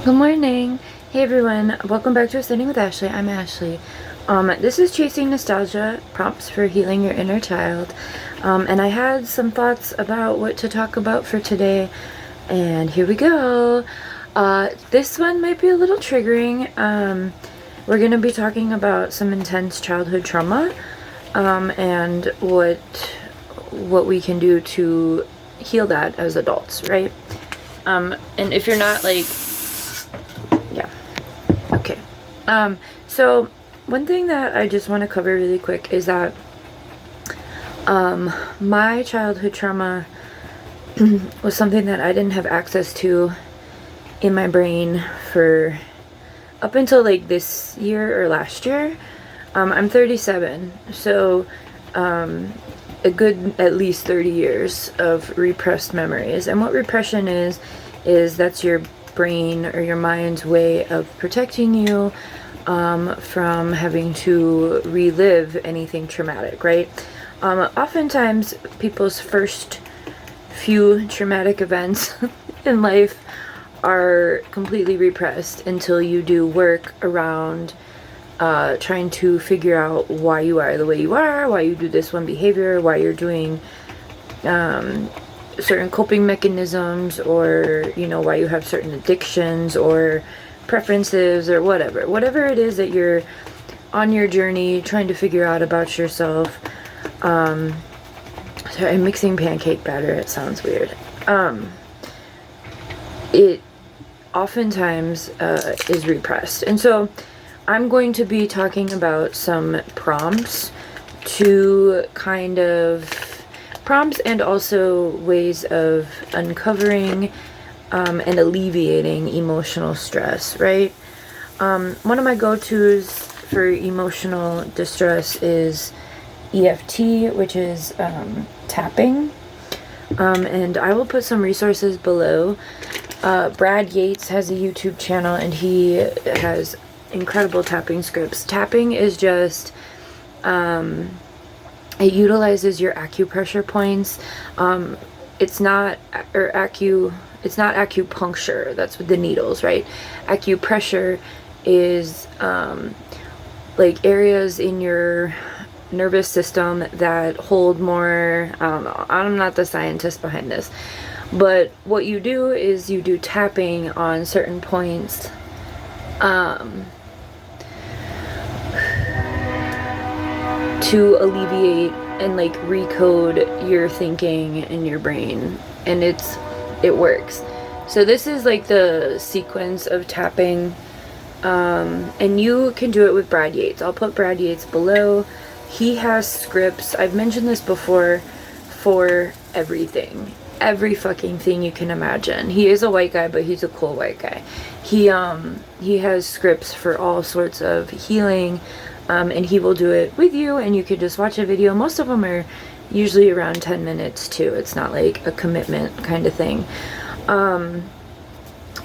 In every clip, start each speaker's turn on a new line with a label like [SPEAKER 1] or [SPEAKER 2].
[SPEAKER 1] Good morning. Hey everyone, welcome back to Sitting with Ashley. I'm Ashley. This is Chasing Nostalgia, Prompts for Healing Your Inner Child. And I had some thoughts about what to talk about for today, and here we go. This one might be a little triggering. We're going to be talking about some intense childhood trauma, and what we can do to heal that as adults, right? And if you're not like, yeah, okay. So one thing that I just want to cover really quick is that my childhood trauma was something that I didn't have access to in my brain for up until like this year or last year. I'm 37, so a good at least 30 years of repressed memories. And what repression is that's your brain or your mind's way of protecting you from having to relive anything traumatic, right? Oftentimes people's first few traumatic events in life are completely repressed until you do work around trying to figure out why you are the way you are, why you do this one behavior, why you're doing certain coping mechanisms, or why you have certain addictions or preferences or whatever it is that you're on your journey trying to figure out about yourself. Sorry, I'm mixing pancake batter. It sounds weird. It oftentimes is repressed, and so I'm going to be talking about some prompts and also ways of uncovering and alleviating emotional stress, right? One of my go-tos for emotional distress is EFT, which is tapping. And I will put some resources below. Brad Yates has a YouTube channel, and he has incredible tapping scripts. Tapping is just it utilizes your acupressure points. It's not acupuncture. That's with the needles, right? Acupressure is like areas in your nervous system that hold more. I don't know. I'm not the scientist behind this, but what you do is you do tapping on certain points. To alleviate and like recode your thinking in your brain, and it works. So this is like the sequence of tapping, and you can do it with Brad Yates. I'll put Brad Yates below. He has scripts, I've mentioned this before, for everything, every fucking thing you can imagine. He is a white guy, but he's a cool white guy. He has scripts for all sorts of healing. And he will do it with you, and you could just watch a video. Most of them are usually around 10 minutes too. It's not like a commitment kind of thing.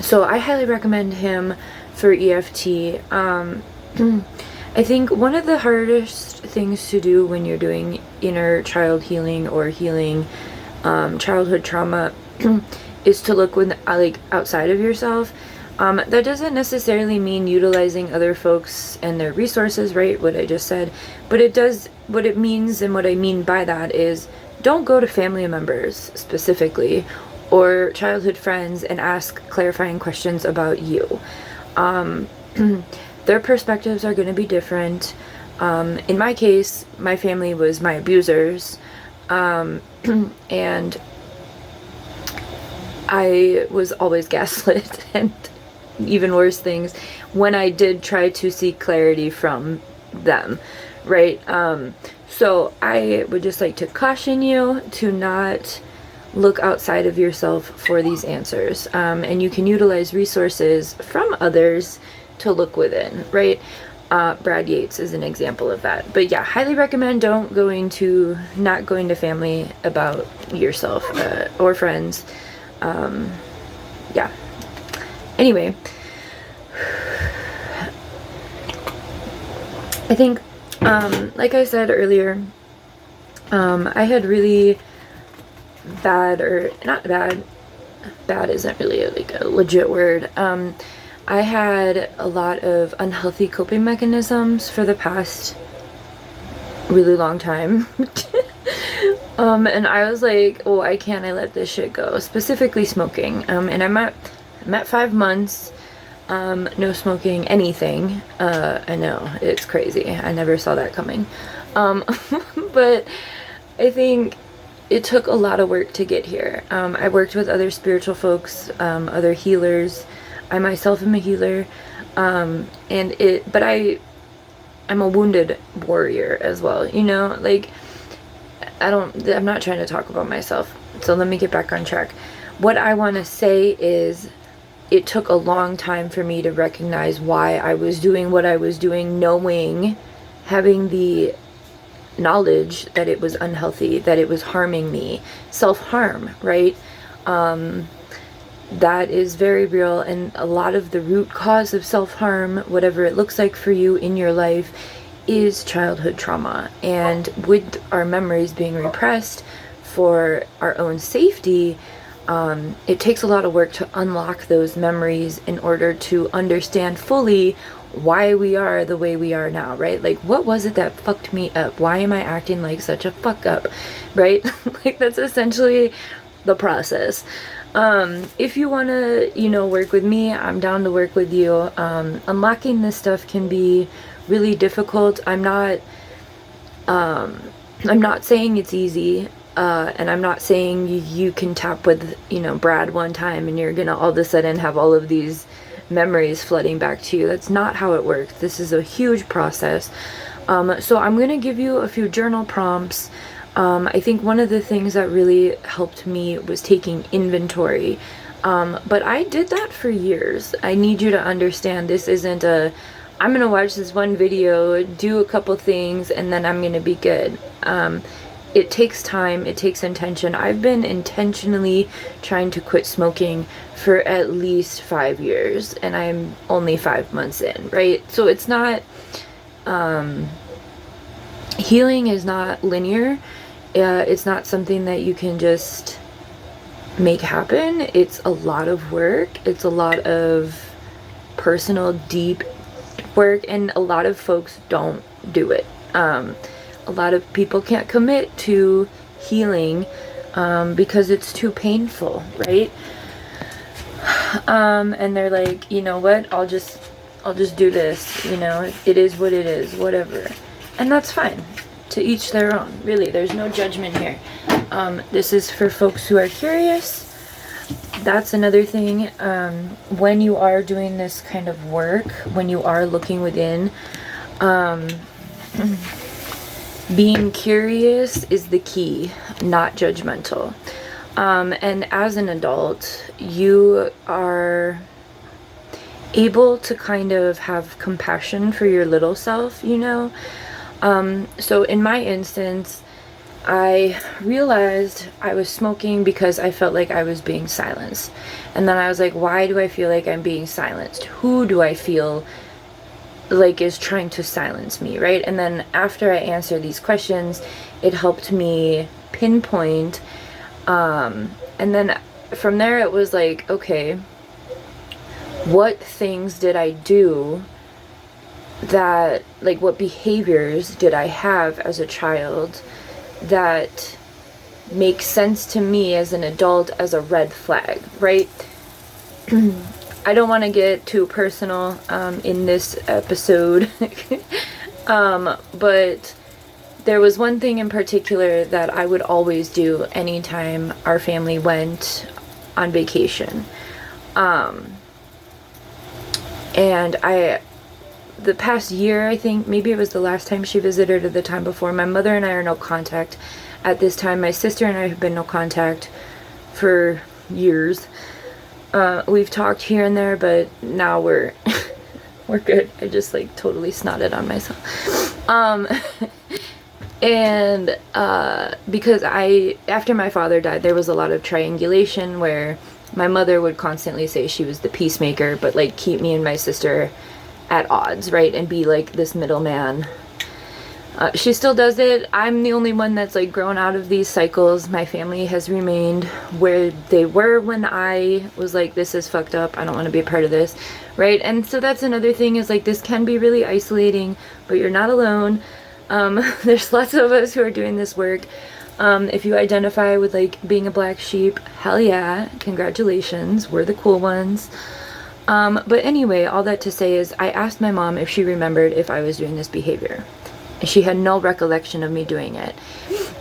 [SPEAKER 1] So I highly recommend him for EFT. I think one of the hardest things to do when you're doing inner child healing or healing childhood trauma is to look outside of yourself. That doesn't necessarily mean utilizing other folks and their resources, right? What I just said. But it does, what it means, and what I mean by that is don't go to family members specifically or childhood friends and ask clarifying questions about you. Their perspectives are going to be different. In my case, my family was my abusers. And I was always gaslit and even worse things when I did try to seek clarity from them, right? So I would just like to caution you to not look outside of yourself for these answers. And you can utilize resources from others to look within, right? Brad Yates is an example of that. But yeah, highly recommend not going to family about yourself or friends. Yeah. Anyway, I think, like I said earlier, I had really bad, or not bad isn't really like a legit word. I had a lot of unhealthy coping mechanisms for the past really long time. And I was like, oh, why can't I let this shit go? Specifically smoking. And I'm at 5 months, no smoking anything. I know, it's crazy. I never saw that coming. But I think it took a lot of work to get here. I worked with other spiritual folks, other healers. I myself am a healer. But I'm a wounded warrior as well, you know, like, I'm not trying to talk about myself, so let me get back on track. What I want to say is, it took a long time for me to recognize why I was doing what I was doing, having the knowledge that it was unhealthy, that it was harming me, self-harm, right? That is very real, and a lot of the root cause of self-harm, whatever it looks like for you in your life, is childhood trauma. And with our memories being repressed for our own safety, it takes a lot of work to unlock those memories in order to understand fully why we are the way we are now, right? Like, what was it that fucked me up? Why am I acting like such a fuck up, right? Like, that's essentially the process. If you want to, you know, work with me, I'm down to work with you. Unlocking this stuff can be really difficult. I'm not saying it's easy, and I'm not saying you can tap with, you know, Brad one time and you're gonna all of a sudden have all of these memories flooding back to you. That's not how it works. This is a huge process. So I'm gonna give you a few journal prompts. I think one of the things that really helped me was taking inventory. But I did that for years. I need you to understand, this isn't I'm gonna watch this one video, do a couple things, and then I'm gonna be good. It takes time, it takes intention. I've been intentionally trying to quit smoking for at least 5 years, and I'm only 5 months in, right? So it's not, healing is not linear. It's not something that you can just make happen. It's a lot of work. It's a lot of personal, deep work, and a lot of folks don't do it. A lot of people can't commit to healing because it's too painful, right? And they're like, you know what, I'll just do this, you know, it is what it is, whatever. And that's fine. To each their own, really. There's no judgment here. This is for folks who are curious. That's another thing. When you are doing this kind of work, when you are looking within, being curious is the key, not judgmental. And as an adult, you are able to kind of have compassion for your little self, you know? So in my instance, I realized I was smoking because I felt like I was being silenced. And then I was like, why do I feel like I'm being silenced? Who do I feel like is trying to silence me, right? And then after I answered these questions, it helped me pinpoint. And then from there, it was like, okay, what things did I do that, like, what behaviors did I have as a child that makes sense to me as an adult as a red flag, right? I don't want to get too personal in this episode, but there was one thing in particular that I would always do anytime our family went on vacation. And the past year, I think, maybe it was the last time she visited or the time before, my mother and I are no contact at this time. My sister and I have been no contact for years. We've talked here and there, but now we're we're good. I just like totally snotted on myself. And because after my father died, there was a lot of triangulation where my mother would constantly say she was the peacemaker, but like keep me and my sister at odds, right? And be like this middleman. She still does it. I'm the only one that's like grown out of these cycles. My family has remained where they were when I was like, this is fucked up, I don't want to be a part of this, right? And so that's another thing, is like, this can be really isolating, but you're not alone. There's lots of us who are doing this work. If you identify with like being a black sheep, hell yeah, congratulations, we're the cool ones. But anyway, all that to say is, I asked my mom if she remembered if I was doing this behavior. She had no recollection of me doing it.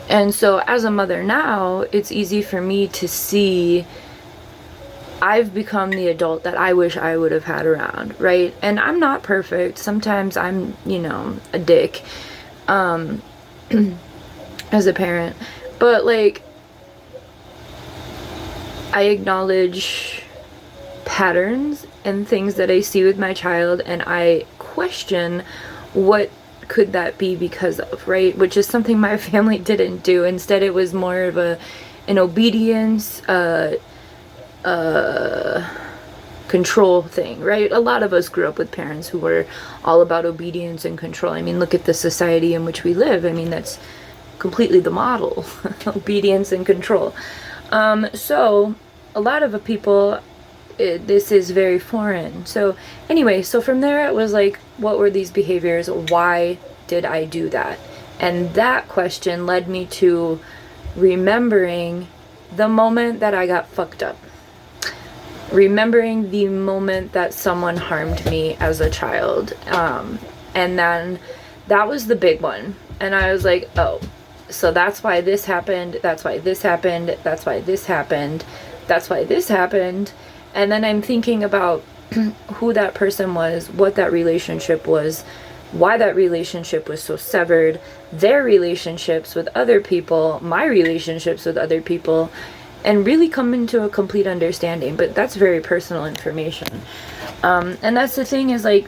[SPEAKER 1] And so as a mother now, it's easy for me to see I've become the adult that I wish I would have had around, right? And I'm not perfect. Sometimes I'm, you know, a dick as a parent. But like, I acknowledge patterns and things that I see with my child, and I question what could that be because of, right? Which is something my family didn't do. Instead, it was more of an obedience, control thing, right? A lot of us grew up with parents who were all about obedience and control. I mean, look at the society in which we live. I mean, that's completely the model. Obedience and control. So a lot of people, this is very foreign. So anyway, so from there it was like, what were these behaviors? Why did I do that? And that question led me to remembering the moment that I got fucked up. Remembering the moment that someone harmed me as a child. And then that was the big one. And I was like, oh, so that's why this happened. That's why this happened. That's why this happened. That's why this happened. And then I'm thinking about who that person was, what that relationship was, why that relationship was so severed, their relationships with other people, my relationships with other people, and really come into a complete understanding. But that's very personal information. And that's the thing, is like,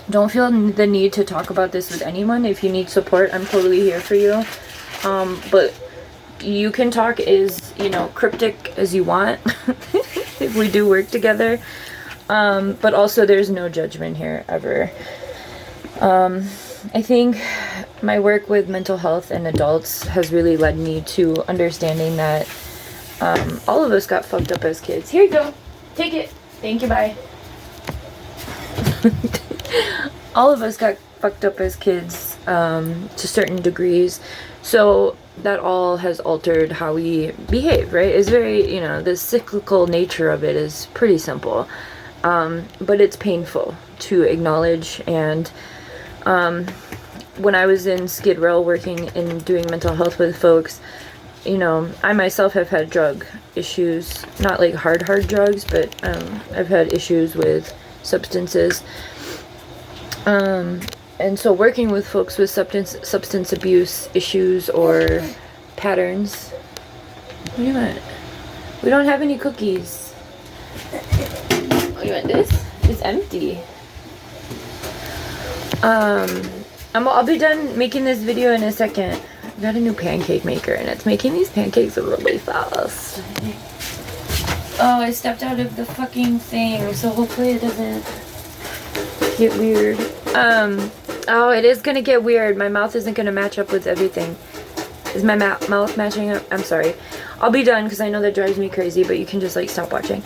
[SPEAKER 1] don't feel the need to talk about this with anyone. If you need support, I'm totally here for you. But you can talk as, you know, cryptic as you want if we do work together. But also there's no judgment here ever. I think my work with mental health and adults has really led me to understanding that all of us got fucked up as kids. Here you go. Take it. Thank you. Bye. All of us got fucked up as kids to certain degrees. So that all has altered how we behave, right? It's very, you know, the cyclical nature of it is pretty simple. But it's painful to acknowledge. And when I was in Skid Row working and doing mental health with folks, you know, I myself have had drug issues, not like hard drugs, but I've had issues with substances. And so working with folks with substance abuse issues or patterns. What do you want? We don't have any cookies. Oh, you want this? It's empty. I'll be done making this video in a second. I got a new pancake maker and it's making these pancakes really fast. Oh, I stepped out of the fucking thing, so hopefully it doesn't get weird. Oh, it is gonna get weird. My mouth isn't gonna match up with everything. Is my mouth matching up? I'm sorry. I'll be done because I know that drives me crazy, but you can just like stop watching.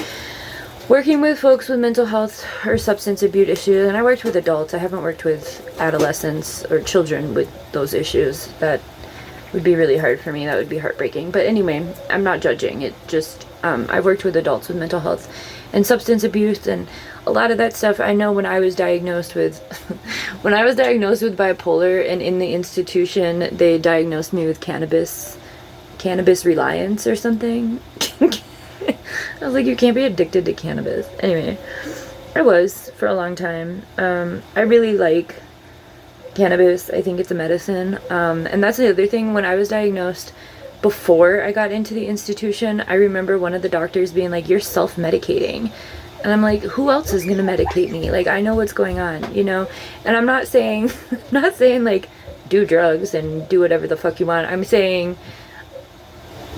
[SPEAKER 1] Working with folks with mental health or substance abuse issues, and I worked with adults. I haven't worked with adolescents or children with those issues. That would be really hard for me. That would be heartbreaking. But anyway, I'm not judging. It just, I've worked with adults with mental health and substance abuse, and a lot of that stuff. I know when I was diagnosed with, when I was diagnosed with bipolar, and in the institution, they diagnosed me with cannabis reliance or something. I was like, you can't be addicted to cannabis. Anyway, I was for a long time. I really like cannabis. I think it's a medicine. And that's the other thing. When I was diagnosed, before I got into the institution, I remember one of the doctors being like, you're self-medicating. And I'm like, who else is going to medicate me? Like, I know what's going on, you know? And I'm not saying, like, do drugs and do whatever the fuck you want. I'm saying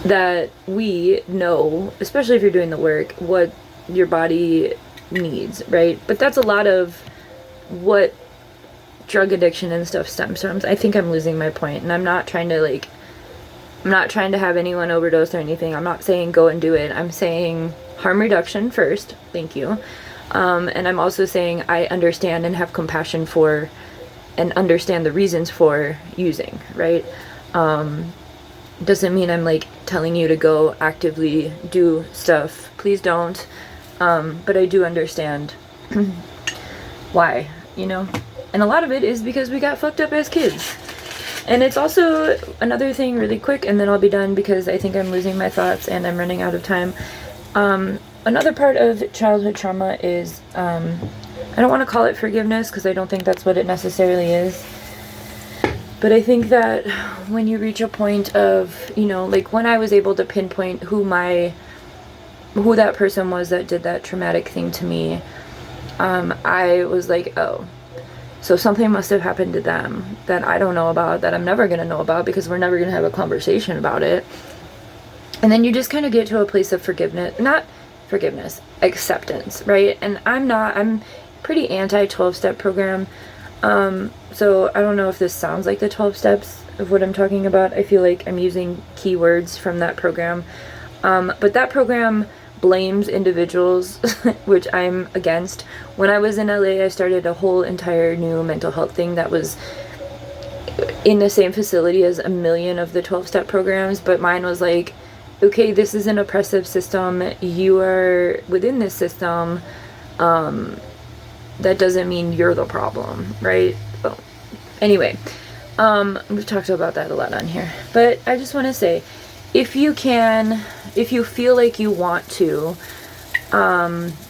[SPEAKER 1] that we know, especially if you're doing the work, what your body needs, right? But that's a lot of what drug addiction and stuff stems from. I think I'm losing my point, and I'm not trying to have anyone overdose or anything. I'm not saying go and do it. I'm saying harm reduction first. Thank you. And I'm also saying I understand and have compassion for and understand the reasons for using, right? Doesn't mean I'm like telling you to go actively do stuff. Please don't. But I do understand why, you know? And a lot of it is because we got fucked up as kids. And it's also another thing really quick, and then I'll be done because I think I'm losing my thoughts and I'm running out of time. Another part of childhood trauma is, I don't want to call it forgiveness because I don't think that's what it necessarily is. But I think that when you reach a point of, you know, like when I was able to pinpoint who that person was that did that traumatic thing to me, I was like, oh, so something must have happened to them that I don't know about, that I'm never going to know about because we're never going to have a conversation about it. And then you just kind of get to a place of acceptance, right? And I'm pretty anti 12-step program. So I don't know if this sounds like the 12 steps of what I'm talking about. I feel like I'm using keywords from that program. But that program blames individuals, which I'm against. When I was in LA, I started a whole entire new mental health thing that was in the same facility as a million of the 12-step programs, but mine was like, okay, this is an oppressive system. You are within this system. That doesn't mean you're the problem, right? Well, anyway, we've talked about that a lot on here, but I just want to say, if you feel like you want to,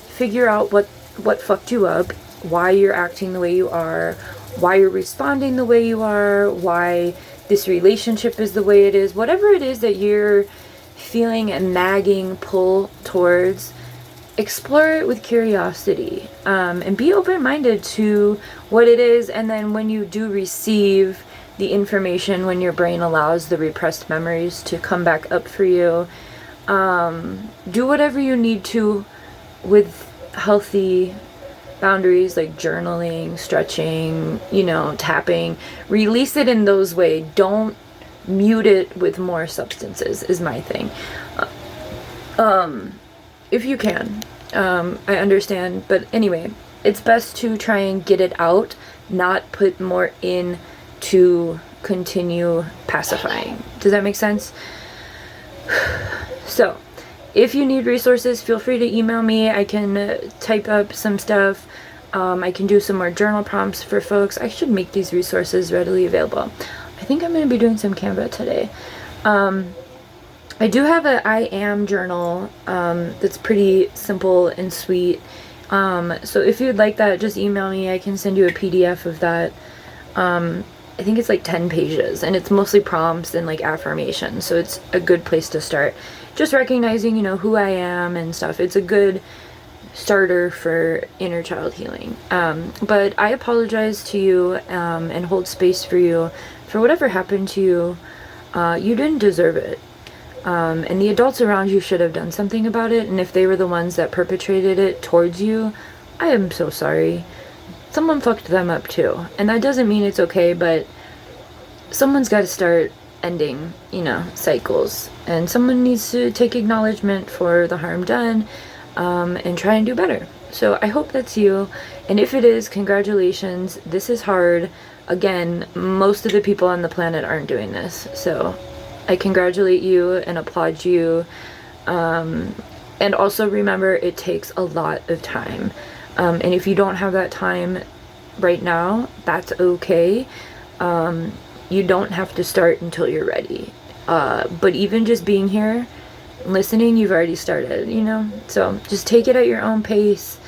[SPEAKER 1] figure out what fucked you up, why you're acting the way you are, why you're responding the way you are, why this relationship is the way it is, whatever it is that you're feeling a nagging pull towards, explore it with curiosity, and be open-minded to what it is. And then when you do receive the information, when your brain allows the repressed memories to come back up for you, do whatever you need to with healthy boundaries, like journaling, stretching, you know, tapping. Release it in those ways. Don't mute it with more substances is my thing. If you can. I understand, but anyway, it's best to try and get it out, not put more in to continue pacifying. Does that make sense? So, if you need resources, feel free to email me. I can type up some stuff. I can do some more journal prompts for folks. I should make these resources readily available. I think I'm going to be doing some Canva today. I do have a I am journal that's pretty simple and sweet. So if you'd like that, just email me. I can send you a PDF of that. I think it's like 10 pages, and it's mostly prompts and like affirmations. So it's a good place to start. Just recognizing, you know, who I am and stuff. It's a good starter for inner child healing. But I apologize to you and hold space for you for whatever happened to you. You didn't deserve it. And the adults around you should have done something about it. And if they were the ones that perpetrated it towards you, I am so sorry. Someone fucked them up too. And that doesn't mean it's okay, but someone's got to start ending, you know, cycles. And someone needs to take acknowledgement for the harm done, and try and do better. So I hope that's you. And if it is, congratulations. This is hard. Again, most of the people on the planet aren't doing this. So I congratulate you and applaud you. And also remember, it takes a lot of time. And if you don't have that time right now, that's okay. You don't have to start until you're ready. But even just being here, listening, you've already started, you know? So just take it at your own pace.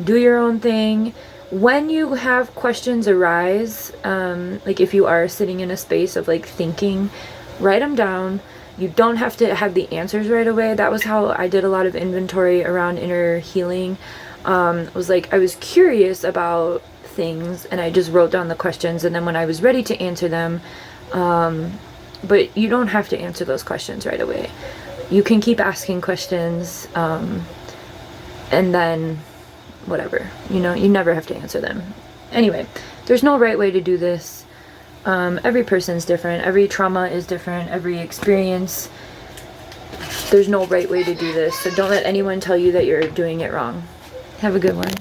[SPEAKER 1] Do your own thing. When you have questions arise, like if you are sitting in a space of like thinking, write them down. You don't have to have the answers right away. That was how I did a lot of inventory around inner healing. Was like, I was curious about things and I just wrote down the questions, and then when I was ready to answer them, but you don't have to answer those questions right away. You can keep asking questions, and then whatever, you know, you never have to answer them. Anyway, there's no right way to do this. Every person's different. Every trauma is different. Every experience. There's no right way to do this. So don't let anyone tell you that you're doing it wrong. Have a good one.